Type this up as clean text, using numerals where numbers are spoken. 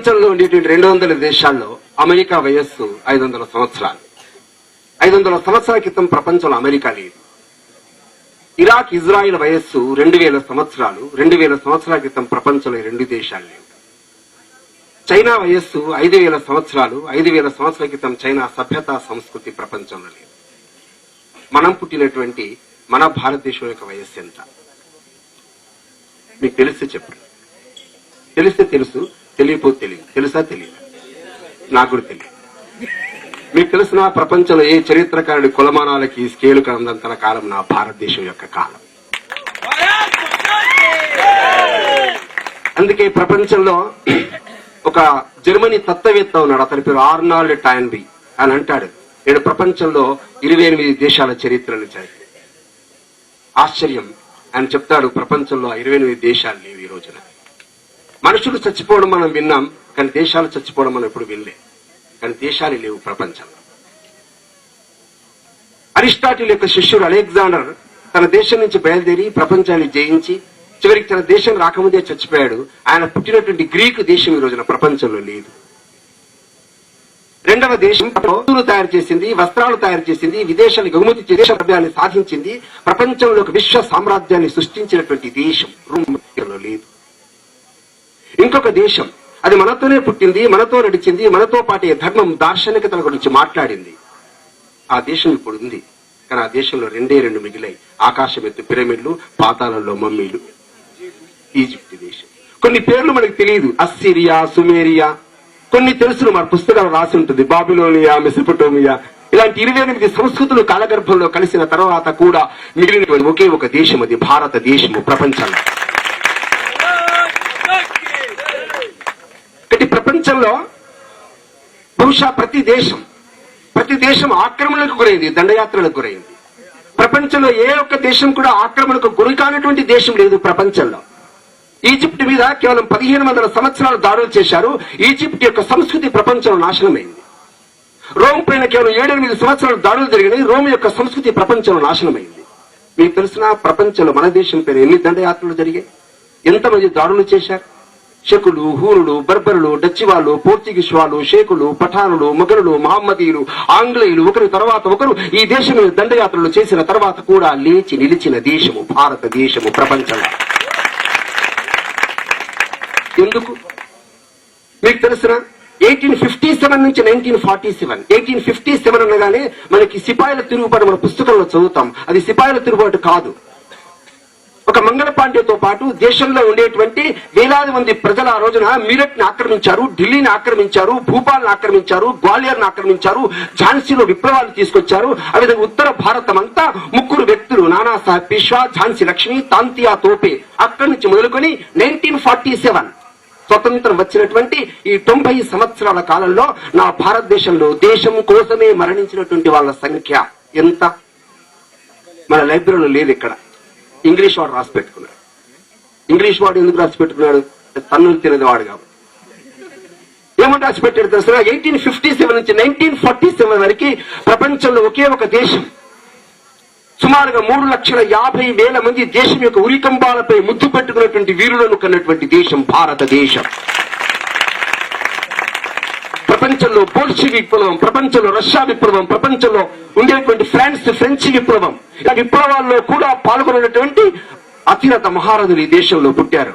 ప్రపంచంలో ఉండేటువంటి 200 దేశాల్లో అమెరికా వయస్సు 500 సంవత్సరాలు. 500 సంవత్సరాల క్రితం ప్రపంచంలో అమెరికా లేదు. ఇరాక్, ఇజ్రాయిల్ వయస్సు 2000 సంవత్సరాలు. 2000 సంవత్సరాల క్రితం ప్రపంచంలో 2 దేశాలు లేవు. చైనా వయస్సు 5000 సంవత్సరాలు. 5000 సంవత్సరాల క్రితం చైనా సభ్యత, సంస్కృతి ప్రపంచంలో లేదు. మనం పుట్టినటువంటి మన భారతదేశం యొక్క వయస్సు ఎంత? మీకు తెలిస్తే చెప్పండి. తెలిస్తే తెలుసు, తెలియకపోతే తెలియదు. తెలుసా? తెలియదు. నాకు కూడా తెలియదు. మీకు తెలిసిన ప్రపంచంలో ఏ చరిత్రకారుడి కులమానాలకి స్కేలు కందంతన కాలం నా భారతదేశం యొక్క కాలం. అందుకే ప్రపంచంలో ఒక జర్మనీ తత్వవేత్త ఉన్నాడు, అతని పేరు ఆర్నాల్డ్ టాయిన్బీ అని అంటాడు, నేను ప్రపంచంలో 28 దేశాల చరిత్రను చదివి ఆశ్చర్యం అని చెప్తాడు. ప్రపంచంలో 28 దేశాలు లేవు ఈ రోజున. మనుషులు చచ్చిపోవడం మనం విన్నాం, కానీ దేశాలు చచ్చిపోవడం మనం ఎప్పుడు వినలేదు. కానీ దేశాలు లేవు ప్రపంచంలో. అరిస్టాటిల్ యొక్క శిష్యుడు అలెగ్జాండర్ తన దేశం నుంచి బయలుదేరి ప్రపంచాన్ని జయించి చివరికి తన దేశం రాకముందే చచ్చిపోయాడు. ఆయన పుట్టినటువంటి గ్రీకు దేశం ఈ రోజున ప్రపంచంలో లేదు. రెండవ దేశం వస్తువులు తయారు చేసింది, వస్త్రాలు తయారు చేసింది, విదేశాలకు ఎగుమతి చేసి ద్రవ్యాన్ని సాధించింది, ప్రపంచంలో ఒక విశ్వ సామ్రాజ్యాన్ని సృష్టించినటువంటి దేశం రూపంలో లేదు. ఇంకొక దేశం, అది మనతోనే పుట్టింది, మనతో నడిచింది, మనతో పాటే ధర్మం, దార్శనికతల గురించి మాట్లాడింది. ఆ దేశం ఇప్పుడు ఉంది, కానీ ఆ దేశంలో 2 మిగిలాయి. ఆకాశం ఎత్తు పిరమిడ్లు, పాతాళంలో మమ్మీలు. ఈజిప్ట్ దేశం. కొన్ని పేర్లు మనకు తెలియదు, అస్సిరియా, సుమేరియా. కొన్ని తెలుసును, మన పుస్తకాలు రాసి ఉంటుంది, బాబిలోనియా, మెసొపొటేమియా. ఇలాంటి 28 సంస్కృతులు కాలగర్భంలో కలిసిన తర్వాత కూడా మిగిలిన ఒకే ఒక దేశం, అది భారతదేశము ప్రపంచంలో. ప్రపంచంలో బహుశా ప్రతి దేశం ఆక్రమణకు గురైంది, దండయాత్రలకు గురైంది. ప్రపంచంలో ఏ ఒక్క దేశం కూడా ఆక్రమణకు గురి కానటువంటి దేశం లేదు ప్రపంచంలో. ఈజిప్ట్ మీద కేవలం 1500 సంవత్సరాలు దాడులు చేశారు. ఈజిప్ట్ యొక్క సంస్కృతి ప్రపంచంలో నాశనమైంది. రోమ్ పైన కేవలం 7-8 సంవత్సరాలు దాడులు జరిగినాయి. రోమ్ యొక్క సంస్కృతి ప్రపంచంలో నాశనమైంది. మీకు తెలిసిన ప్రపంచంలో మన దేశం పైన ఎన్ని దండయాత్రలు జరిగాయి, ఎంతమంది దాడులు చేశారు. షకులు, హూరులు, బర్బరులు, డచ్ వాళ్ళు, పోర్చుగీస్ వాళ్ళు, షేకులు, పఠానులు, మొఘలులు, మహమ్మదీయులు, ఆంగ్లేయులు ఒకరి తర్వాత ఒకరు ఈ దేశం మీద దండయాత్రలు చేసిన తర్వాత కూడా లేచి నిలిచిన దేశము భారతదేశము ప్రపంచంలో. ఎందుకు మీకు తెలిసిన 1857 నుంచి 1947. 1857 అనగానే మనకి సిపాయిల తిరుగుబాటు మన పుస్తకంలో చదువుతాం. అది సిపాయిల తిరుగుబాటు కాదు. ఒక మంగళ పాండేతో పాటు దేశంలో ఉండేటువంటి వేలాది మంది ప్రజలు ఆ రోజున మీరట్ ని ఆక్రమించారు, ఢిల్లీని ఆక్రమించారు, భూపాల్ని ఆక్రమించారు, గ్వాలియర్ ని ఆక్రమించారు, ఝాన్సీలో విప్లవాలు తీసుకొచ్చారు. అదేవిధంగా ఉత్తర భారతం అంతా 3 వ్యక్తులు, నానాసాహెబ్ పేష్వా, ఝాన్సీ లక్ష్మి, తాంతియా తోపే, అక్కడి నుంచి మొదలుకొని 1947 స్వతంత్రం వచ్చినటువంటి ఈ 90 సంవత్సరాల కాలంలో నా భారతదేశంలో దేశం కోసమే మరణించినటువంటి వాళ్ళ సంఖ్య ఎంత? మన లైబ్రరీలో లేదు. ఇక్కడ ఇంగ్లీష్ వాడు రాసి పెట్టుకున్నాడు. ఇంగ్లీష్ వాడు ఎందుకు రాసి పెట్టుకున్నాడు? తన్నులు తినది వాడు కాబట్టి. ఏమని రాసి పెట్టాడు తెలుసా? 1857 నుంచి 1947 వరకు ప్రపంచంలో ఒకే ఒక దేశం, సుమారుగా 3,50,000 మంది దేశం యొక్క ఉరికంబాలపై ముద్దు పెట్టుకున్నటువంటి వీరులను కన్నటువంటి దేశం భారతదేశం. ప్రపంచంలో బోల్షివిక్ విప్లవం, ప్రపంచంలో రష్యా విప్లవం, ప్రపంచంలో ఉండేటువంటి ఫ్రెంచ్ విప్లవం, ఇలా విప్లవాల్లో కూడా పాల్గొన్నటువంటి అతిరథ మహారథులు ఈ దేశంలో పుట్టారు.